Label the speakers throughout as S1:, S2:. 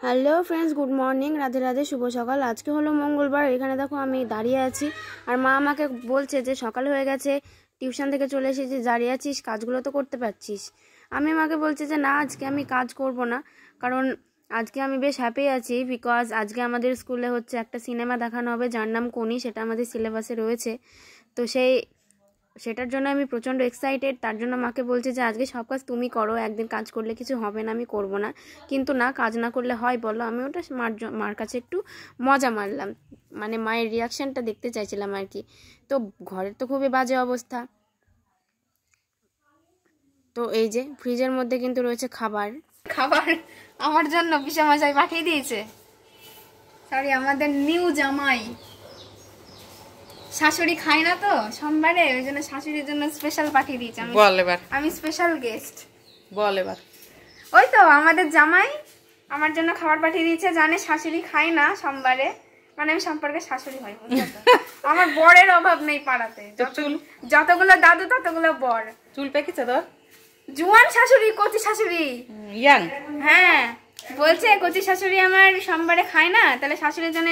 S1: Hello friends, good morning, Radhe Radhe, শুভ সকাল। আজকে হলো মঙ্গলবার। এখানে দেখো আমি দাঁড়িয়ে আছি আর মা আমাকে বলছে যে সকাল হয়ে গেছে, টিউশন থেকে চলে এসেছি, দাঁড়িয়ে আছিস, কাজগুলো তো করতে পারছিস। আমি মাকে বলছি যে না, আজকে আমি কাজ করব না, কারণ আজকে আমি বেশ হ্যাপি আছি, বিকজ আজকে আমাদের স্কুলে হচ্ছে একটা সিনেমা দেখানো হবে যার নাম কোনি, সেটা আমাদের সিলেবাসে রয়েছে। তো সেটার জন্য আমি প্রচণ্ড এক্সাইটেড। তার জন্য মাকে বলছি যে আজকে সব কাজ তুমি করো, একদিন কাজ করলে কিছু হবে না, আমি করব না। কিন্তু না, কাজ না করলে হয় বলো? আমি ওটা মার কাছে একটু মজা মারলাম, মানে মায়ের রিয়াকশানটা দেখতে চাইছিলাম আর কি। তো ঘরের তো খুবই বাজে অবস্থা। তো এই যে ফ্রিজের মধ্যে কিন্তু রয়েছে খাবার
S2: আমার জন্য পিসামশাই পাঠিয়ে দিয়েছে। সরি, আমাদের নিউ জামাই। শাশুড়ি খায় না তো সোমবারে, ওই জন্য শাশুড়ির জন্য স্পেশাল পাঠিয়ে দিয়েছে। আমি স্পেশাল গেস্ট।
S3: বল এবার।
S2: ওই তো আমাদের জামাই আমার জন্য খাবার পাঠিয়ে দিয়েছে, জানে শাশুড়ি খায় না সোমবারে, মানে আমি সম্পর্কে শাশুড়ি হয়। আমার বরের অভাব নেই পাড়াতে, যতগুলো দাদু ততগুলো বর।
S3: চুল পেকেছে তো?
S2: জুয়ান শাশুড়ি, কচি শাশুড়ি,
S3: ইয়াং।
S2: হ্যাঁ, বলছে কচি শাশুড়ি আমার সোমবারে খায় না, তাহলে শাশুড়ির জন্য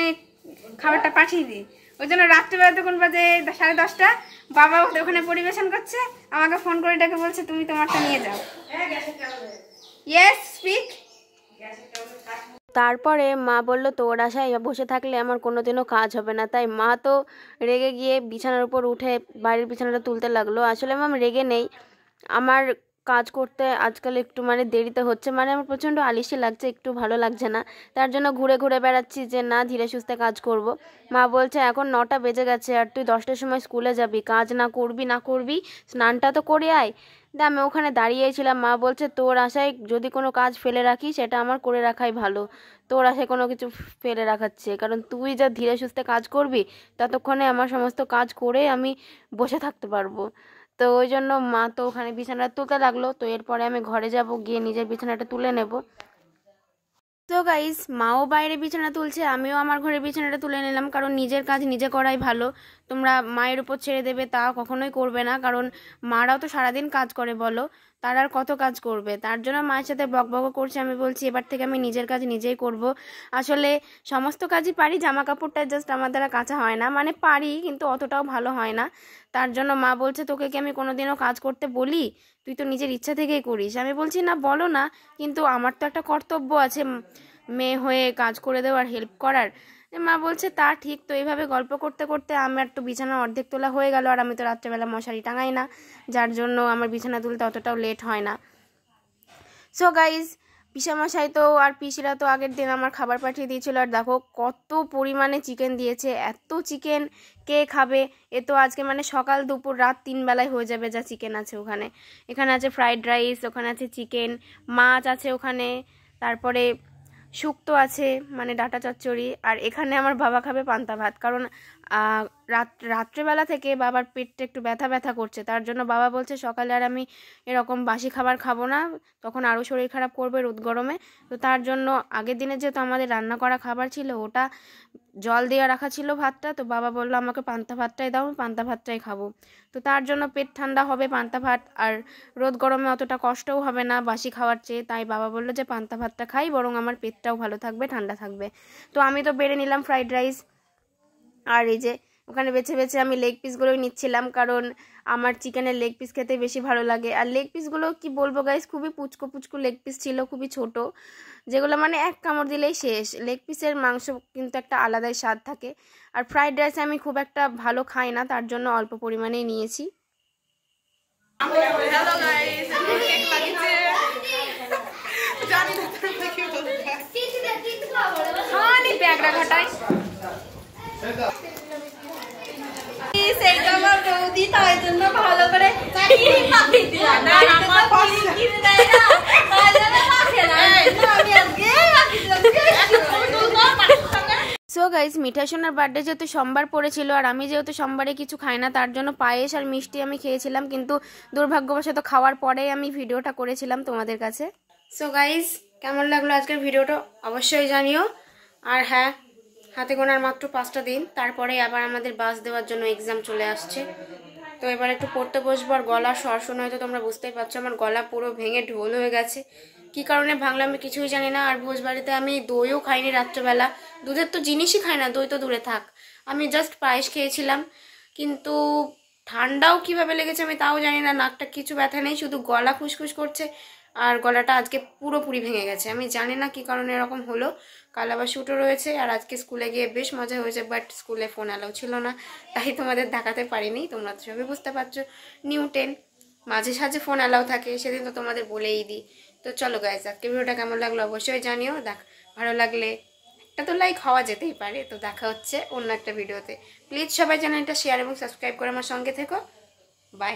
S2: খাবারটা পাঠিয়ে দিই। ওই জন্য রাত্রেবেলা তখন বাজে 10:30, বাবা ওখানে পরিবেশন করছে, আমাকে ফোন করে ডেকে বলছে তুমি তোমারটা নিয়ে যাও। Yes, speak.
S1: তারপরে মা বলল তোর আশায় বসে থাকলে আমার কোনোদিনও কাজ হবে না। তাই মা তো রেগে গিয়ে বিছানার উপর উঠে বাড়ির বিছানাটা তুলতে লাগলো। আসলে মা রেগে নেই, আমার কাজ করতে আজকাল একটু মানে দেরিতে হচ্ছে, মানে আমার প্রচণ্ড আলিশি লাগছে, একটু ভালো লাগছে না। তার জন্য ঘুরে ঘুরে বেড়াচ্ছি যে না, ধীরে সুস্থে কাজ করব। মা বলছে এখন 9টা বেজে গেছে আর তুই 10টার সময় স্কুলে যাবি, কাজ না করবি, স্নানটা তো করে আয়। আমি ওখানে দাঁড়িয়েছিলাম, মা বলছে তোর আশায় যদি কোনো কাজ ফেলে রাখি সেটা আমার করে রাখাই ভালো, তোর আশায় কোনো কিছু ফেলে রাখাচ্ছে, কারণ তুই যা ধীরে সুস্থে কাজ করবি ততক্ষণে আমার সমস্ত কাজ করে আমি বসে থাকতে পারবো। তো ওই জন্য মা তো ওখানে বিছানাটা তুলতে লাগলো। তো এরপরে আমি ঘরে যাব, গিয়ে নিজের বিছানাটা তুলে নেব। তো গাইস, মাও বাইরে বিছানা তুলছে, আমিও আমার ঘরের বিছানাটা তুলে নিলাম, কারণ নিজের কাজ নিজে করাই ভালো। তোমরা মায়ের উপর ছেড়ে দেবে তা কখনোই করবে না, কারণ মারাও তো সারাদিন কাজ করে বলো, তার আর কত কাজ করবে। তার জন্য মায়ের সাথে বকবক করছে। আমি বলছি এবার থেকে আমি নিজের কাজ নিজেই করব। আসলে সমস্ত কাজই পারি, জামা কাপড়টা জাস্ট আমার দ্বারা কাঁচা হয় না, মানে পারি কিন্তু অতটাও ভালো হয় না। তার জন্য মা বলছে তোকে কি আমি কোনোদিনও কাজ করতে বলি? তুই তো নিজের ইচ্ছা থেকেই করিস। আমি বলছি না, বলো না, কিন্তু আমার তো একটা কর্তব্য আছে মেয়ে হয়ে কাজ করে দেওয়ার, হেল্প করার। মা বলছে তা ঠিক। তো এইভাবে গল্প করতে করতে আমার তো বিছানা অর্ধেক তোলা হয়ে গেল, আর আমি তো রাত্রেবেলা মশারি টাঙাই না, যার জন্য আমার বিছানা তুলতে অতটাও লেট হয় না। সো গাইজ, পিসামশাই তো আর পিসিরা তো আগের দিন আমার খাবার পাঠিয়ে দিয়েছিল, আর দেখো কত পরিমাণে চিকেন দিয়েছে। এত চিকেন কে খাবে? এ তো আজকে মানে সকাল দুপুর রাত 3 বেলায় হয়ে যাবে যা চিকেন আছে ওখানে। এখানে আছে ফ্রাইড রাইস, ওখানে আছে চিকেন, মাছ আছে ওখানে, তারপরে শুক্তো আছে মানে ডাঁটা চচ্চড়ি, আর এখানে আমার বাবা খাবে পান্তা ভাত, কারণ রাত্রেবেলা থেকে বাবার পেটটা একটু ব্যথা ব্যথা করছে। তার জন্য বাবা বলছে সকালে আর আমি এরকম বাসি খাবার খাবো না, তখন আরও শরীর খারাপ করবে রোদ গরমে। তো তার জন্য আগের দিনে যেহেতু আমাদের রান্না করা খাবার ছিল, ওটা জল দিয়ে রাখা ছিল ভাতটা, তো বাবা বললো আমাকে পান্তা ভাতটাই দাও, আমি পান্তা ভাতটাই খাবো। তো তার জন্য পেট ঠান্ডা হবে পান্তা ভাত, আর রোদ গরমে অতটা কষ্টও হবে না বাসি খাওয়ার চেয়ে। তাই বাবা বললো যে পান্তা ভাতটা খাই, বরং আমার পেটটাও ভালো থাকবে, ঠান্ডা থাকবে। তো আমি তো বেড়ে নিলাম ফ্রাইড রাইস, আর এই যে ওখানে বেছে বেছে আমি লেগ পিসগুলোই নিচ্ছিলাম, কারণ আমার চিকেনের লেগ পিস খেতে বেশি ভালো লাগে। আর লেগ পিসগুলো কি বলবো গাইস, খুবই পুচকো পুচকো লেগ পিস ছিল, খুবই ছোট, যেগুলো মানে এক কামড় দিলেই শেষ। লেগ পিসের মাংস কিন্তু একটা আলাদাই স্বাদ থাকে। আর ফ্রাইড রাইস আমি খুব একটা ভালো খাই না, তার জন্য অল্প পরিমাণেই নিয়েছি। সো গাইজ, মিঠাই সোনার বার্থডে যেহেতু সোমবার পড়েছিল, আর আমি যেহেতু সোমবারে কিছু খাই না, তার জন্য পায়েস আর মিষ্টি আমি খেয়েছিলাম, কিন্তু দুর্ভাগ্যবশত খাওয়ার পরেই আমি ভিডিওটা করেছিলাম তোমাদের কাছে। সো গাইজ, কেমন লাগলো আজকের ভিডিওটা অবশ্যই জানিও। আর হ্যাঁ, হাতে গোনার মাত্র 5টা দিন, তারপরে আবার আমাদের বাস দেওয়ার জন্য এক্সাম চলে আসছে। তো এবার একটু পড়তে বসবো। আর গলা স্বর শুনে হয়তো তোমরা বুঝতেই পারছো, আমার গলা পুরো ভেঙে ঢোল হয়ে গেছে, কী কারণে ভাঙলো আমি কিছুই জানি না। আর ভোজ বাড়িতে আমি দইও খাইনি রাত্রেবেলা, দুধের তো জিনিসই খাই না, দই তো দূরে থাক। আমি জাস্ট পায়েস খেয়েছিলাম, কিন্তু ঠান্ডাও কিভাবে লেগেছে আমি তাও জানি না। নাকটা কিছু ব্যথা নেই, শুধু গলা খুসখুস করছে, আর গলাটা আজকে পুরোপুরি ভেঙে গেছে। আমি জানি না কী কারণে এরকম হলো। কাল আবার শ্যুটও রয়েছে, আর আজকে স্কুলে গিয়ে বেশ মজা হয়েছে, বাট স্কুলে ফোন অ্যালাউ ছিল না, তাই তোমাদের দেখাতে পারিনি। তোমরা তো সবই বুঝতে পারছো, নিউ 10 মাঝে সাঝে ফোন অ্যালাউ থাকে, সেদিন তো তোমাদের বলেই দিই। তো চলো গাইস, আজকে ভিডিওটা কেমন লাগলো অবশ্যই জানিও। ভালো লাগলে একটা তো লাইক হওয়া যেতেই পারে। তো দেখা হচ্ছে অন্য একটা ভিডিওতে। প্লিজ সবাই চ্যানেলটা শেয়ার এবং সাবস্ক্রাইব করে আমার সঙ্গে থেকো। বাই।